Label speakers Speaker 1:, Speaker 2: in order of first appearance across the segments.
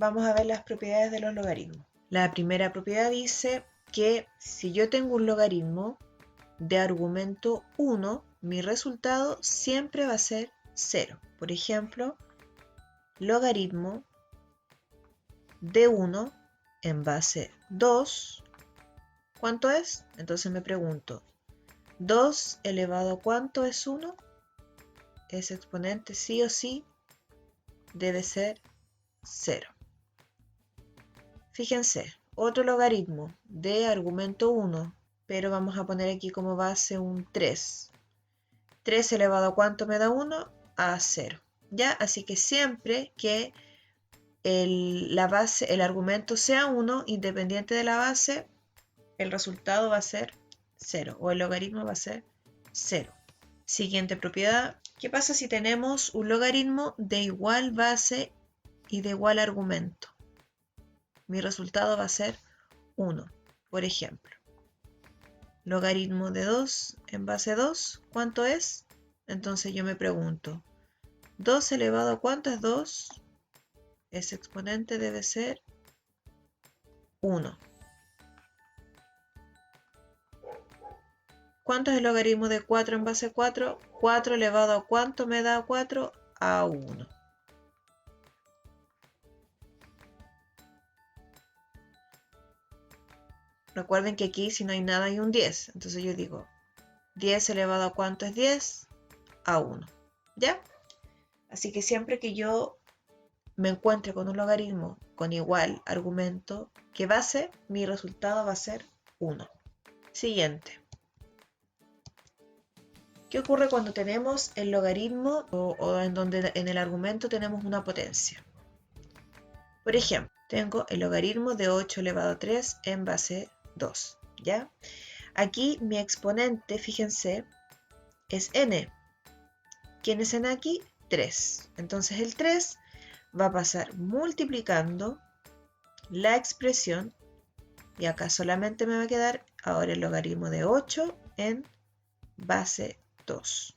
Speaker 1: vamos a ver las propiedades de los logaritmos. La primera propiedad dice que si yo tengo un logaritmo de argumento 1, mi resultado siempre va a ser 0. Por ejemplo, logaritmo de 1 en base 2, ¿cuánto es? Entonces me pregunto, 2 elevado a ¿cuánto es 1? Ese exponente sí o sí debe ser 0. Fíjense, otro logaritmo de argumento 1, pero vamos a poner aquí como base un 3. 3 elevado a ¿cuánto me da 1? A 0. ¿Ya? Así que siempre que el argumento sea 1, independiente de la base, el resultado va a ser 0 o el logaritmo va a ser 0. Siguiente propiedad. ¿Qué pasa si tenemos un logaritmo de igual base y de igual argumento? Mi resultado va a ser 1. Por ejemplo, logaritmo de 2 en base 2, ¿cuánto es? Entonces yo me pregunto, 2 elevado a ¿cuánto es 2? Ese exponente debe ser 1. ¿Cuánto es el logaritmo de 4 en base 4? 4 elevado a ¿cuánto me da 4? A 1. Recuerden que aquí si no hay nada hay un 10. Entonces yo digo, 10 elevado a ¿cuánto es 10? A 1. ¿Ya? Así que siempre que yo me encuentre con un logaritmo con igual argumento que base, mi resultado va a ser 1. Siguiente. ¿Qué ocurre cuando tenemos el logaritmo o en donde en el argumento tenemos una potencia? Por ejemplo, tengo el logaritmo de 8 elevado a 3 en base 2, ¿ya? Aquí mi exponente, fíjense, es n. ¿Quién es n aquí? 3. Entonces el 3 va a pasar multiplicando la expresión y acá solamente me va a quedar ahora el logaritmo de 8 en base 2.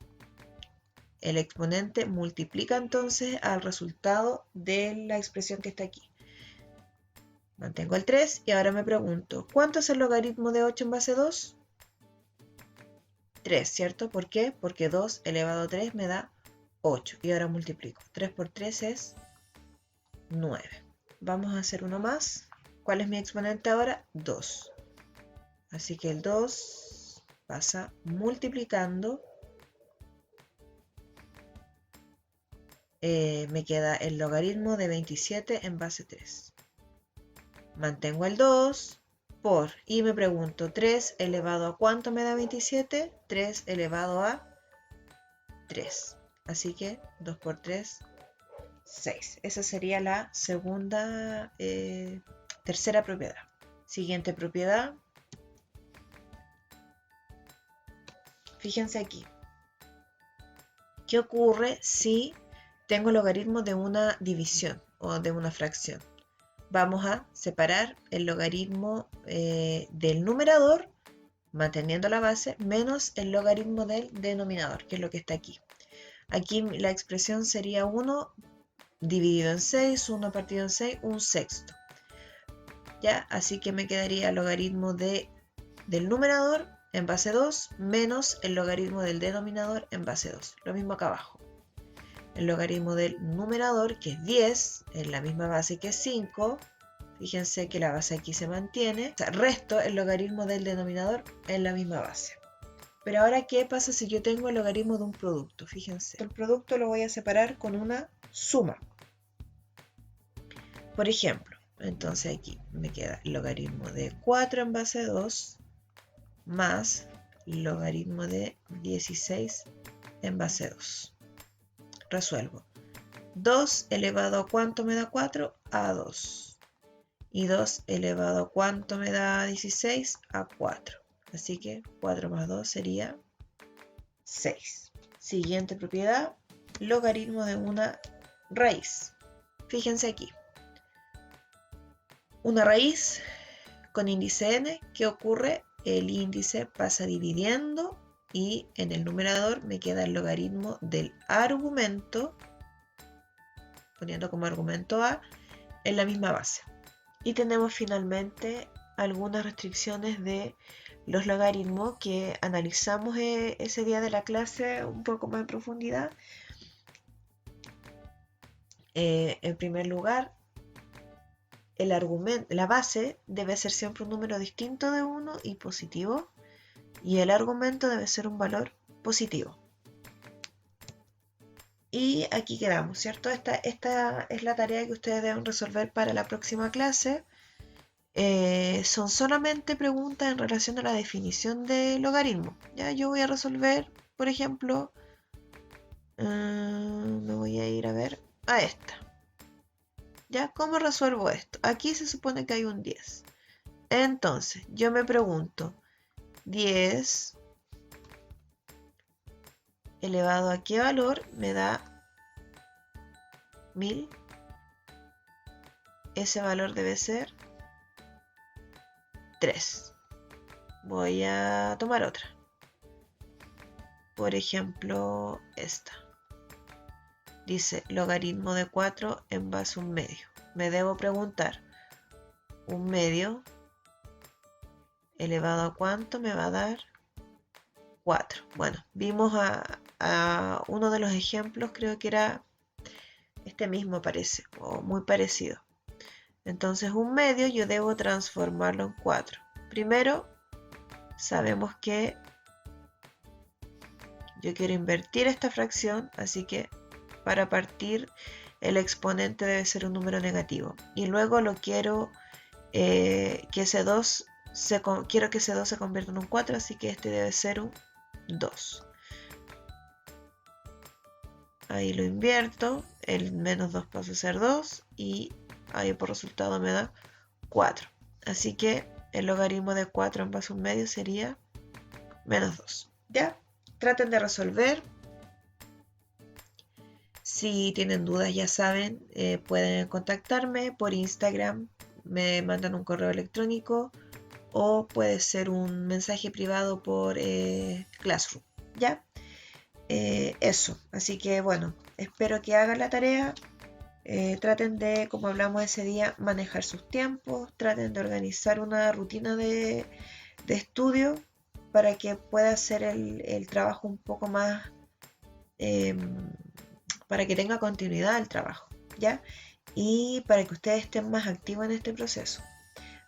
Speaker 1: El exponente multiplica entonces al resultado de la expresión que está aquí. Mantengo el 3 y ahora me pregunto, ¿cuánto es el logaritmo de 8 en base 2? 3, ¿cierto? ¿Por qué? Porque 2 elevado a 3 me da 8. Y ahora multiplico. 3 por 3 es 9. Vamos a hacer uno más. ¿Cuál es mi exponente ahora? 2. Así que el 2 pasa multiplicando. Me queda el logaritmo de 27 en base 3. Mantengo el 2 por, y me pregunto, 3 elevado a ¿cuánto me da 27? 3 elevado a 3. Así que 2 por 3, 6. Esa sería la tercera propiedad. Siguiente propiedad. Fíjense aquí. ¿Qué ocurre si tengo logaritmo de una división o de una fracción? Vamos a separar el logaritmo del numerador, manteniendo la base, menos el logaritmo del denominador, que es lo que está aquí. Aquí la expresión sería 1 dividido en 6, 1 partido en 6, un sexto. ¿Ya? Así que me quedaría el logaritmo del numerador en base 2 menos el logaritmo del denominador en base 2. Lo mismo acá abajo. El logaritmo del numerador, que es 10, es la misma base que 5. Fíjense que la base aquí se mantiene. O sea, resto el logaritmo del denominador en la misma base. Pero ahora, ¿qué pasa si yo tengo el logaritmo de un producto? Fíjense, el producto lo voy a separar con una suma. Por ejemplo, entonces aquí me queda el logaritmo de 4 en base 2 más logaritmo de 16 en base 2. Resuelvo. 2 elevado a ¿cuánto me da 4? A 2. Y 2 elevado a ¿cuánto me da 16? A 4. Así que 4 más 2 sería 6. Siguiente propiedad, logaritmo de una raíz. Fíjense aquí. Una raíz con índice n, ¿qué ocurre? El índice pasa dividiendo y en el numerador me queda el logaritmo del argumento, poniendo como argumento a, en la misma base. Y tenemos finalmente algunas restricciones de los logaritmos que analizamos ese día de la clase un poco más en profundidad. En primer lugar, el argumento, la base debe ser siempre un número distinto de 1 y positivo, y el argumento debe ser un valor positivo. Y aquí quedamos, ¿cierto? Esta es la tarea que ustedes deben resolver para la próxima clase. Son solamente preguntas en relación a la definición de logaritmo. Ya yo voy a resolver, por ejemplo, me voy a ir a ver a esta. ¿Ya? ¿Cómo resuelvo esto? Aquí se supone que hay un 10. Entonces, yo me pregunto, 10 elevado a qué valor me da 1000. Ese valor debe ser 3. Voy a tomar otra. Por ejemplo, esta. Dice logaritmo de 4 en base a un medio. Me debo preguntar, un medio elevado a cuánto me va a dar 4. Bueno, vimos a uno de los ejemplos, creo que era este mismo parece, o muy parecido. Entonces un medio yo debo transformarlo en 4. Primero, sabemos que yo quiero invertir esta fracción, así que para partir el exponente debe ser un número negativo. Y luego lo quiero que ese 2 quiero que ese 2 se convierta en un 4, así que este debe ser un 2. Ahí lo invierto, el menos 2 pasa a ser 2 y ahí por resultado me da 4. Así que el logaritmo de 4 en base a un medio sería menos 2. ¿Ya? Traten de resolver. Si tienen dudas, ya saben, pueden contactarme por Instagram, me mandan un correo electrónico o puede ser un mensaje privado por Classroom. ¿Ya? Eso, así que bueno, espero que hagan la tarea. Traten de, como hablamos ese día, manejar sus tiempos, traten de organizar una rutina de estudio para que pueda hacer el trabajo un poco más, para que tenga continuidad el trabajo, ¿ya? Y para que ustedes estén más activos en este proceso.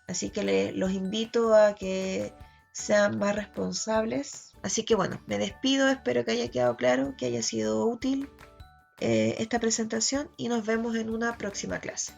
Speaker 1: Así que los invito a que sean más responsables. Así que bueno, me despido, espero que haya quedado claro, que haya sido útil esta presentación y nos vemos en una próxima clase.